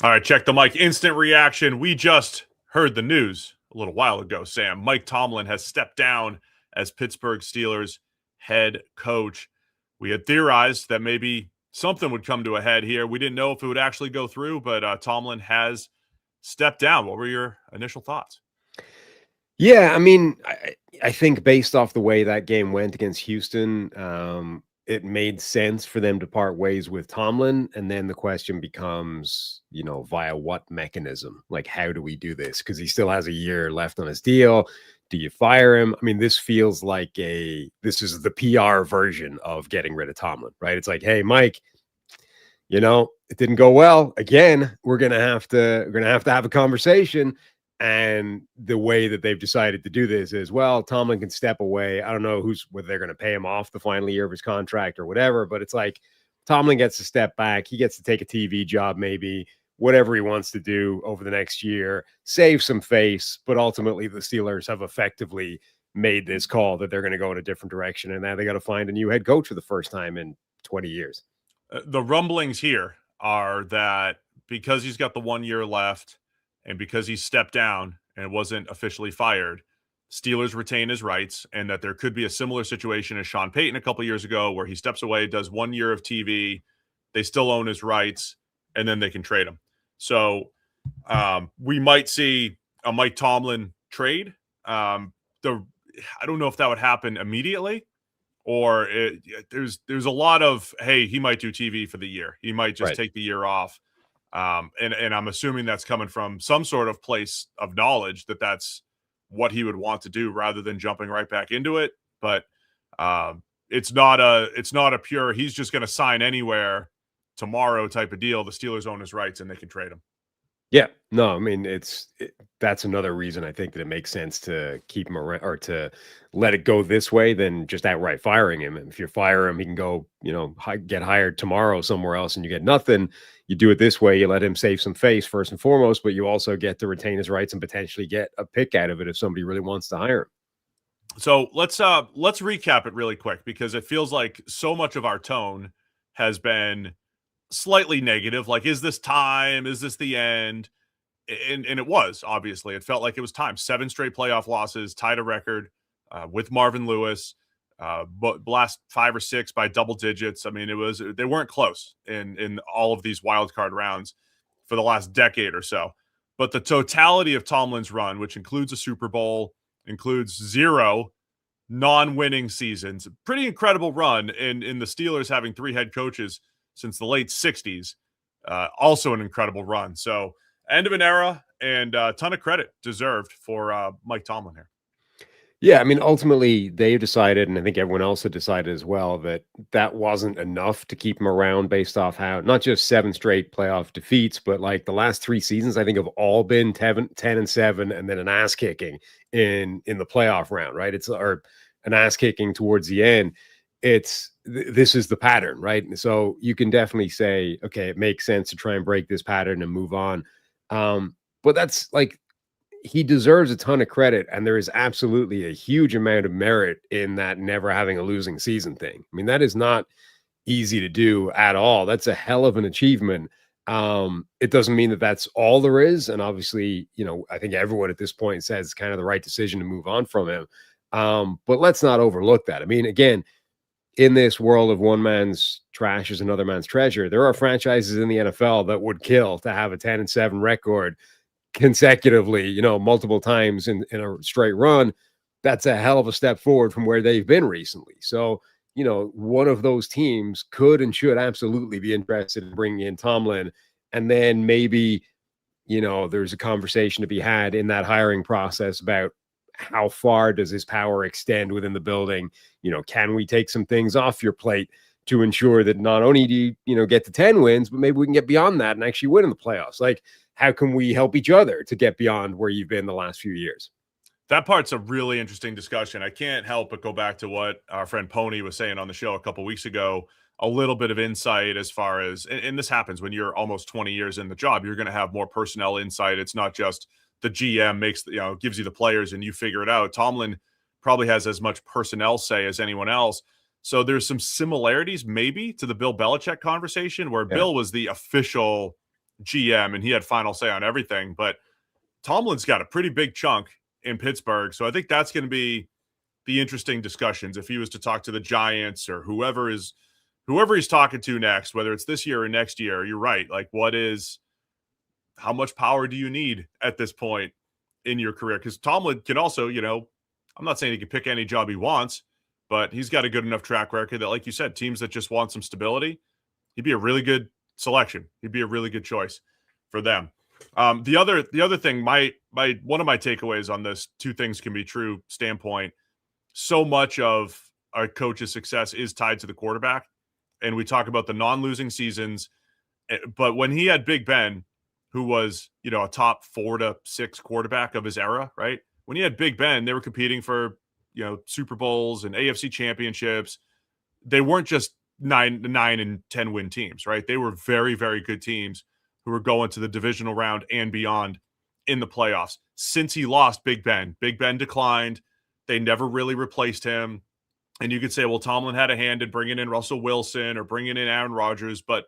All right, check the mic. Instant reaction. We just heard the news a little while ago, Sam. Mike Tomlin has stepped down as Pittsburgh Steelers head coach. We had theorized that maybe something would come to a head here. We didn't know if it would actually go through, but Tomlin has stepped down. What were your initial thoughts? Yeah, I mean, I think based off the way that game went against Houston, it made sense for them to part ways with Tomlin. And then the question becomes, via what mechanism? Like, how do we do this? Because he still has a year left on his deal. Do you fire him? I mean, this feels like this is the PR version of getting rid of Tomlin, right? It's like, hey, Mike, it didn't go well. Again, we're gonna have to have a conversation. And the way that they've decided to do this is, well, Tomlin can step away. I don't know whether they're going to pay him off the final year of his contract or whatever, but it's like Tomlin gets to step back. He gets to take a TV job, maybe whatever he wants to do over the next year, save some face. But ultimately, the Steelers have effectively made this call that they're going to go in a different direction. And now they got to find a new head coach for the first time in 20 years. The rumblings here are that because he's got the 1 year left, and because he stepped down and wasn't officially fired, Steelers retain his rights, and that there could be a similar situation as Sean Payton a couple years ago where he steps away, does 1 year of TV, they still own his rights, and then they can trade him. So we might see a Mike Tomlin trade. I don't know if that would happen immediately, or there's a lot of, hey, he might do TV for the year. He might just take the year off. And I'm assuming that's coming from some sort of place of knowledge that that's what he would want to do rather than jumping right back into it. But it's not a pure, he's just going to sign anywhere tomorrow type of deal. The Steelers own his rights and they can trade him. Yeah, no, I mean, that's another reason I think that it makes sense to keep him around or to let it go this way than just outright firing him. And if you fire him, he can go, get hired tomorrow somewhere else and you get nothing. You do it this way, you let him save some face first and foremost, but you also get to retain his rights and potentially get a pick out of it if somebody really wants to hire him. So let's recap it really quick because it feels like so much of our tone has been slightly negative. Like, is this time? Is this the end? And it was, obviously. It felt like it was time. 7 straight playoff losses, tied a record with Marvin Lewis, but last 5 or 6 by double digits. I mean, they weren't close in all of these wild card rounds for the last decade or so. But the totality of Tomlin's run, which includes a Super Bowl, includes 0 non-winning seasons, pretty incredible run in the Steelers having 3 head coaches since the late 60s. Also an incredible run. So end of an era and a ton of credit deserved for Mike Tomlin here. Yeah, I mean, ultimately they decided, and I think everyone else had decided as well, that wasn't enough to keep him around based off how not just 7 straight playoff defeats, but like the last 3 seasons, I think have all been 10-7 and then an ass kicking in the playoff round, right? Or an ass kicking towards the end. This is the pattern, right? So you can definitely say, okay, it makes sense to try and break this pattern and move on. But that's like, he deserves a ton of credit, and there is absolutely a huge amount of merit in that never having a losing season thing. I mean, that is not easy to do at all. That's a hell of an achievement. It doesn't mean that that's all there is. And obviously, I think everyone at this point says it's kind of the right decision to move on from him. But let's not overlook that. I mean, again, in this world of one man's trash is another man's treasure, there are franchises in the NFL that would kill to have a 10-7 record consecutively, multiple times in a straight run. That's a hell of a step forward from where they've been recently. So, one of those teams could and should absolutely be interested in bringing in Tomlin. And then maybe, there's a conversation to be had in that hiring process about how far does his power extend within the building? Can we take some things off your plate to ensure that not only do you, get to 10 wins, but maybe we can get beyond that and actually win in the playoffs? Like, how can we help each other to get beyond where you've been the last few years? That part's a really interesting discussion. I can't help but go back to what our friend Pony was saying on the show a couple weeks ago, a little bit of insight as far as, and this happens when you're almost 20 years in the job, you're going to have more personnel insight. It's not just the GM gives you the players and you figure it out. Tomlin probably has as much personnel say as anyone else. So there's some similarities maybe to the Bill Belichick conversation where Bill was the official GM and he had final say on everything. But Tomlin's got a pretty big chunk in Pittsburgh. So I think that's going to be the interesting discussions if he was to talk to the Giants or whoever he's talking to next, whether it's this year or next year. You're right. Like, how much power do you need at this point in your career? Because Tomlin can also, I'm not saying he can pick any job he wants, but he's got a good enough track record that, like you said, teams that just want some stability, he'd be a really good selection. He'd be a really good choice for them. The other thing, one of my takeaways on this two things can be true standpoint, so much of a coach's success is tied to the quarterback. And we talk about the non-losing seasons, but when he had Big Ben, who was, a top 4 to 6 quarterback of his era, right? When he had Big Ben, they were competing for, Super Bowls and AFC championships. They weren't just 9 and 10 win teams, right? They were very, very good teams who were going to the divisional round and beyond in the playoffs. Since he lost Big Ben declined. They never really replaced him. And you could say, well, Tomlin had a hand in bringing in Russell Wilson or bringing in Aaron Rodgers, but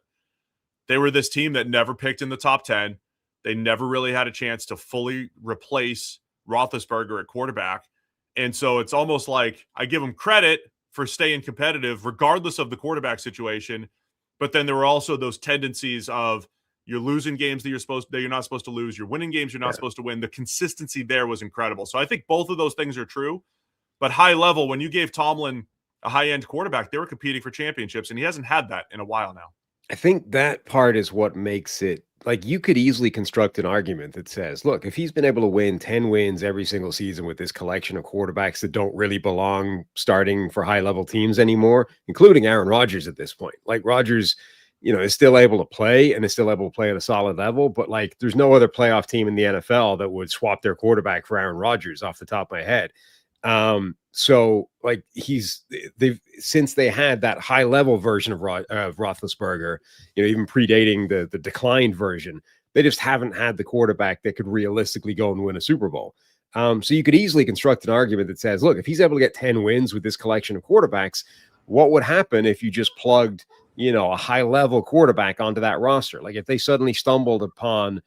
they were this team that never picked in the top 10. They never really had a chance to fully replace Roethlisberger at quarterback. And so it's almost like I give them credit for staying competitive regardless of the quarterback situation. But then there were also those tendencies of you're losing games that you're not supposed to lose. You're winning games you're not supposed to win. The consistency there was incredible. So I think both of those things are true. But high level, when you gave Tomlin a high-end quarterback, they were competing for championships, and he hasn't had that in a while now. I think that part is what makes it, like, you could easily construct an argument that says, look, if he's been able to win 10 wins every single season with this collection of quarterbacks that don't really belong starting for high-level teams anymore, including Aaron Rodgers at this point. Like, Rodgers, is still able to play and is still able to play at a solid level, but, like, there's no other playoff team in the NFL that would swap their quarterback for Aaron Rodgers off the top of my head. So like since they had that high level version of Roethlisberger, even predating the declined version, they just haven't had the quarterback that could realistically go and win a Super Bowl. So you could easily construct an argument that says, look, if he's able to get 10 wins with this collection of quarterbacks, what would happen if you just plugged, a high level quarterback onto that roster? Like if they suddenly stumbled upon,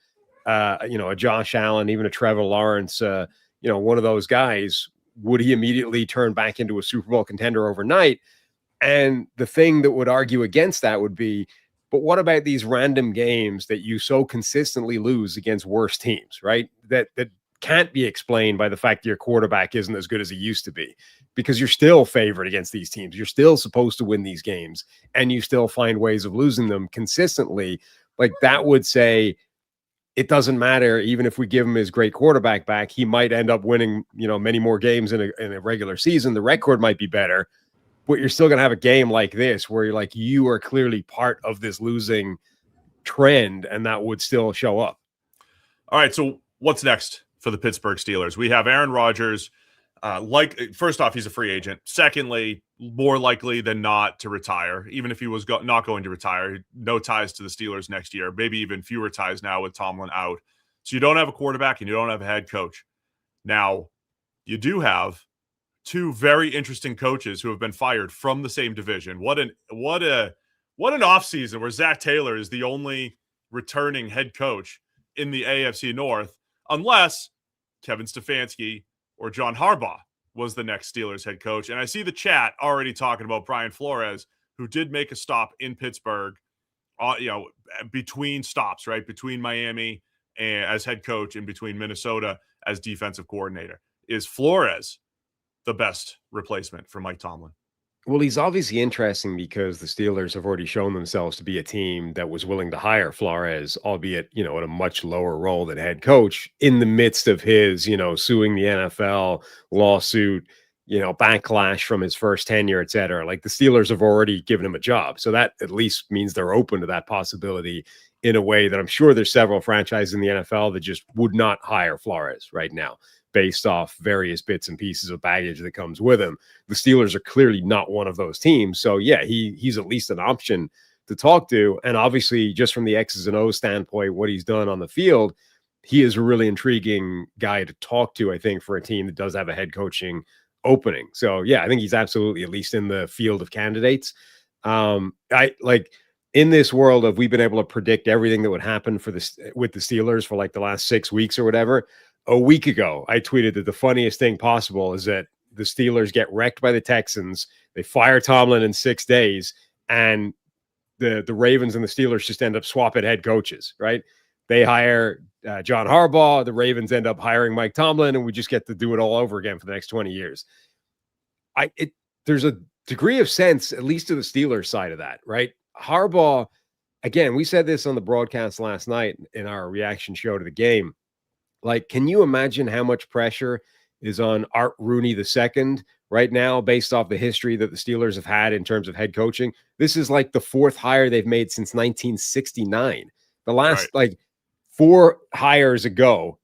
a Josh Allen, even a Trevor Lawrence, one of those guys, would he immediately turn back into a Super Bowl contender overnight? And the thing that would argue against that would be, but what about these random games that you so consistently lose against worse teams, right? That can't be explained by the fact that your quarterback isn't as good as he used to be, because you're still favored against these teams. You're still supposed to win these games, and you still find ways of losing them consistently. Like that would say, it doesn't matter. Even if we give him his great quarterback back, he might end up winning, many more games in a regular season. The record might be better, but you're still going to have a game like this where you are clearly part of this losing trend, and that would still show up. All right. So what's next for the Pittsburgh Steelers? We have Aaron Rodgers. First off, he's a free agent. Secondly, more likely than not to retire, even if he was not going to retire. No ties to the Steelers next year, maybe even fewer ties now with Tomlin out. So you don't have a quarterback and you don't have a head coach. Now, you do have two very interesting coaches who have been fired from the same division. What an offseason where Zach Taylor is the only returning head coach in the AFC North, unless Kevin Stefanski or John Harbaugh was the next Steelers head coach. And I see the chat already talking about Brian Flores, who did make a stop in Pittsburgh, between stops, right? Between Miami as head coach and between Minnesota as defensive coordinator. Is Flores the best replacement for Mike Tomlin? Well, he's obviously interesting because the Steelers have already shown themselves to be a team that was willing to hire Flores, albeit, at a much lower role than head coach, in the midst of his, suing the NFL, lawsuit, backlash from his first tenure, et cetera. Like the Steelers have already given him a job. So that at least means they're open to that possibility in a way that I'm sure there's several franchises in the NFL that just would not hire Flores right now, based off various bits and pieces of baggage that comes with him. The Steelers are clearly not one of those teams. So yeah, he's at least an option to talk to. And obviously just from the X's and O's standpoint, what he's done on the field, he is a really intriguing guy to talk to, I think, for a team that does have a head coaching opening. So yeah, I think he's absolutely at least in the field of candidates. in this world of we've been able to predict everything that would happen for this with the Steelers for like the last 6 weeks or whatever. A week ago, I tweeted that the funniest thing possible is that the Steelers get wrecked by the Texans. They fire Tomlin in 6 days, and the Ravens and the Steelers just end up swapping head coaches, right? They hire John Harbaugh. The Ravens end up hiring Mike Tomlin, and we just get to do it all over again for the next 20 years. There's a degree of sense, at least to the Steelers side of that, right? Harbaugh, again, we said this on the broadcast last night in our reaction show to the game. Like, can you imagine how much pressure is on Art Rooney II right now, based off the history that the Steelers have had in terms of head coaching? This is like the 4th hire they've made since 1969. The last like 4 hires ago,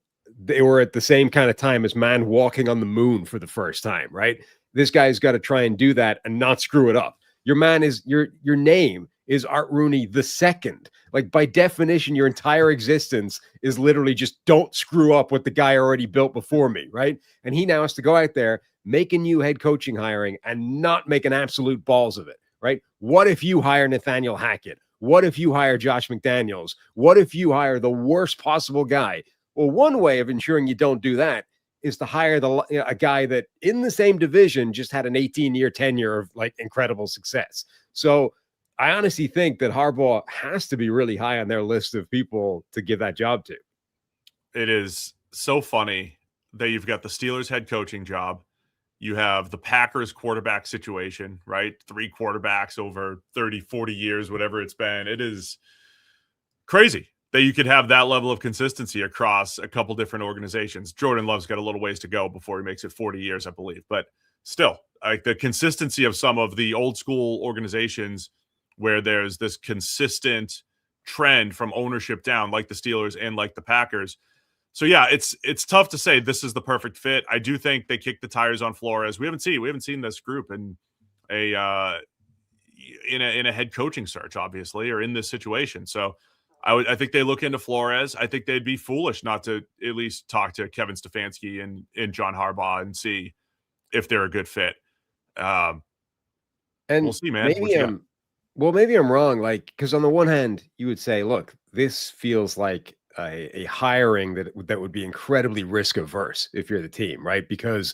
they were at the same kind of time as man walking on the moon for the first time, right? This guy's got to try and do that and not screw it up. Your man is your name is Art Rooney II. Like, by definition, your entire existence is literally just don't screw up what the guy already built before me, right? And he now has to go out there, make a new head coaching hiring and not make an absolute balls of it, right? What if you hire Nathaniel Hackett? What if you hire Josh McDaniels? What if you hire the worst possible guy? Well, one way of ensuring you don't do that is to hire a guy that in the same division just had an 18-year tenure of like incredible success. So I honestly think that Harbaugh has to be really high on their list of people to give that job to. It is so funny that you've got the Steelers head coaching job. You have the Packers quarterback situation, right? 3 quarterbacks over 30, 40 years, whatever it's been. It is crazy that you could have that level of consistency across a couple different organizations. Jordan Love's got a little ways to go before he makes it 40 years, I believe. But still, like the consistency of some of the old school organizations where there's this consistent trend from ownership down, like the Steelers and like the Packers. So yeah, it's tough to say this is the perfect fit. I do think they kicked the tires on Flores. We haven't seen this group in a head coaching search, obviously, or in this situation. So I think they look into Flores. I think they'd be foolish not to at least talk to Kevin Stefanski and John Harbaugh and see if they're a good fit. And we'll see, man. Maybe I'm wrong. Like, because on the one hand, you would say, look, this feels like a hiring that would be incredibly risk averse if you're the team, right? Because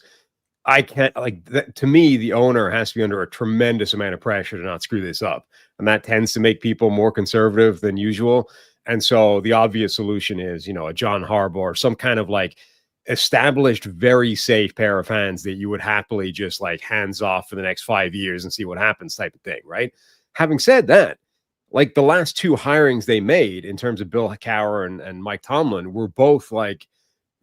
I can't, like, to me, the owner has to be under a tremendous amount of pressure to not screw this up. And that tends to make people more conservative than usual. And so the obvious solution is, a John Harbaugh or some kind of like established, very safe pair of hands that you would happily just like hands off for the next 5 years and see what happens type of thing, right? Having said that, like the last 2 hirings they made in terms of Bill Cowher and Mike Tomlin were both like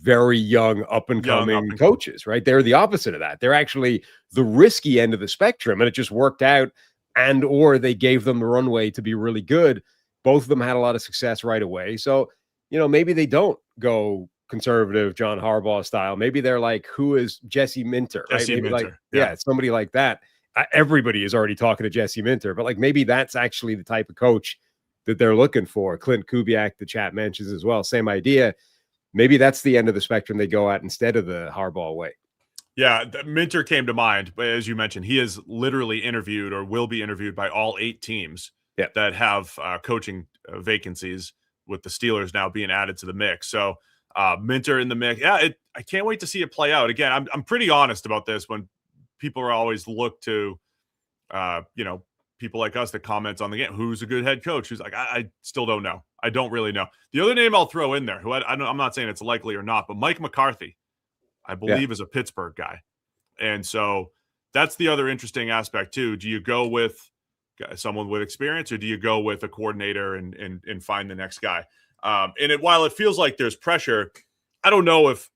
very young, up and coming coaches, right? They're the opposite of that. They're actually the risky end of the spectrum, and it just worked out. And or they gave them the runway to be really good. Both of them had a lot of success right away. So, maybe they don't go conservative John Harbaugh style. Maybe they're like, who is Jesse Minter? Right? Maybe Minter. Like, somebody like that. Everybody is already talking to Jesse Minter, but like maybe that's actually the type of coach that they're looking for. Clint Kubiak, the chat mentions as well. Same idea. Maybe that's the end of the spectrum they go at instead of the Harbaugh way. Yeah, Minter came to mind, but as you mentioned, he is literally interviewed or will be interviewed by all 8 teams that have coaching vacancies, with the Steelers now being added to the mix. So Minter in the mix. Yeah, I can't wait to see it play out. Again, I'm pretty honest about this when people are always look to, people like us that comment on the game. Who's a good head coach? Who's like, I still don't know. I don't really know. The other name I'll throw in there, who I'm not saying it's likely or not, but Mike McCarthy, I believe, is a Pittsburgh guy. And so that's the other interesting aspect too. Do you go with someone with experience, or do you go with a coordinator and find the next guy? While it feels like there's pressure, I don't know if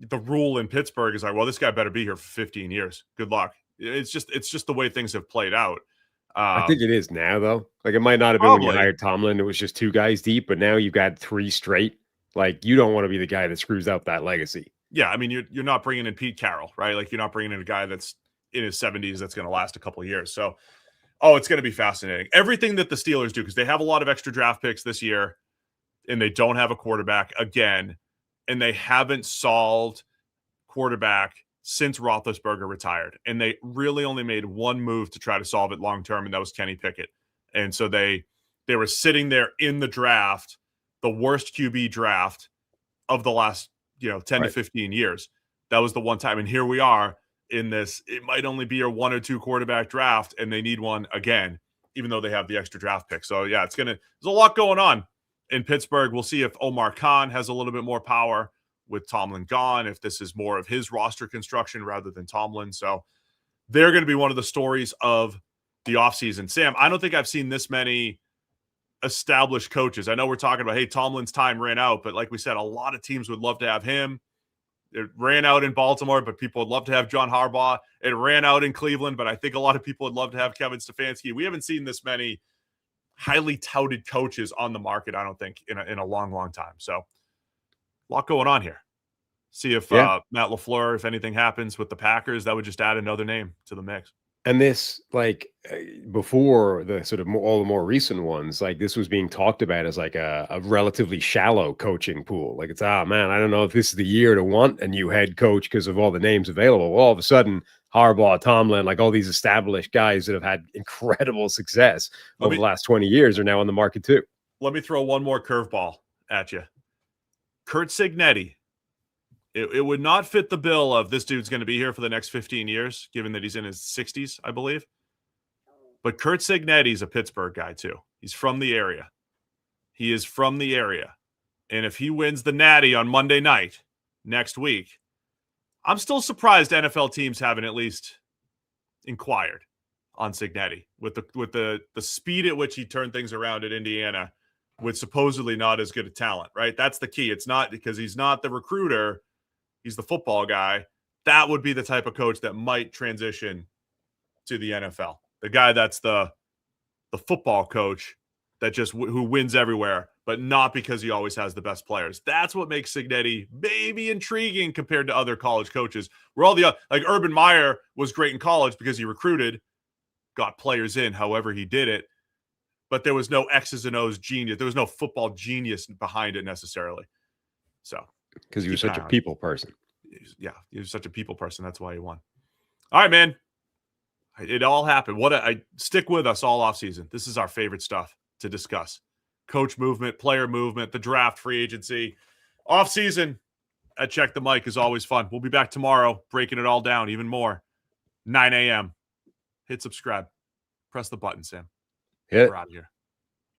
the rule in Pittsburgh is like, well, this guy better be here for 15 years. Good luck. It's just the way things have played out. I think it is now, though. Like, it might not have been when you hired Tomlin. It was just 2 guys deep, but now you've got 3 straight. Like, you don't want to be the guy that screws up that legacy. Yeah, I mean, you're not bringing in Pete Carroll, right? Like, you're not bringing in a guy that's in his 70s that's going to last a couple of years. So, it's going to be fascinating. Everything that the Steelers do, because they have a lot of extra draft picks this year, and they don't have a quarterback again, and they haven't solved quarterback since Roethlisberger retired. And they really only made one move to try to solve it long-term, and that was Kenny Pickett. And so they were sitting there in the draft, the worst QB draft of the last, 10 to 15 years. That was the one time. And here we are in this, it might only be a 1 or 2 quarterback draft, and they need one again, even though they have the extra draft pick. So yeah, there's a lot going on in Pittsburgh. We'll see if Omar Khan has a little bit more power with Tomlin gone, if this is more of his roster construction rather than Tomlin. So they're going to be one of the stories of the offseason. Sam, I don't think I've seen this many established coaches. I know we're talking about, hey, Tomlin's time ran out, but like we said, a lot of teams would love to have him. It ran out in Baltimore, but people would love to have John Harbaugh. It ran out in Cleveland, but I think a lot of people would love to have Kevin Stefanski. We haven't seen this many highly touted coaches on the market, I don't think, in a long, long time. So a lot going on here. See if Matt LaFleur, if anything happens with the Packers, that would just add another name to the mix. And this, like, before the sort of all the more recent ones, like this was being talked about as like a relatively shallow coaching pool. Like, it's, man, I don't know if this is the year to want a new head coach because of all the names available. Well, all of a sudden, Harbaugh, Tomlin, like all these established guys that have had incredible success over the last 20 years are now on the market too. Let me throw one more curveball at you. Curt Cignetti. It would not fit the bill of this dude's going to be here for the next 15 years, given that he's in his 60s, I believe. But Curt Cignetti's a Pittsburgh guy, too. He's from the area. He is from the area. And if he wins the Natty on Monday night next week, I'm still surprised NFL teams haven't at least inquired on Cignetti with the speed at which he turned things around at Indiana with supposedly not as good a talent, right? That's the key. It's not because he's not the recruiter. He's the football guy. That would be the type of coach that might transition to the NFL. The guy that's the football coach that just who wins everywhere, but not because he always has the best players. That's what makes Cignetti maybe intriguing compared to other college coaches. Where all the like Urban Meyer was great in college because he recruited, got players in however he did it, but there was no X's and O's genius. There was no football genius behind it necessarily. So. Because he was such a people person. Yeah, he was such a people person. That's why he won. All right, man. It all happened. I stick with us all offseason. This is our favorite stuff to discuss. Coach movement, player movement, the draft, free agency. Offseason at Check the Mic is always fun. We'll be back tomorrow, breaking it all down even more. 9 a.m. Hit subscribe. Press the button, Sam. Hit. We're out of here.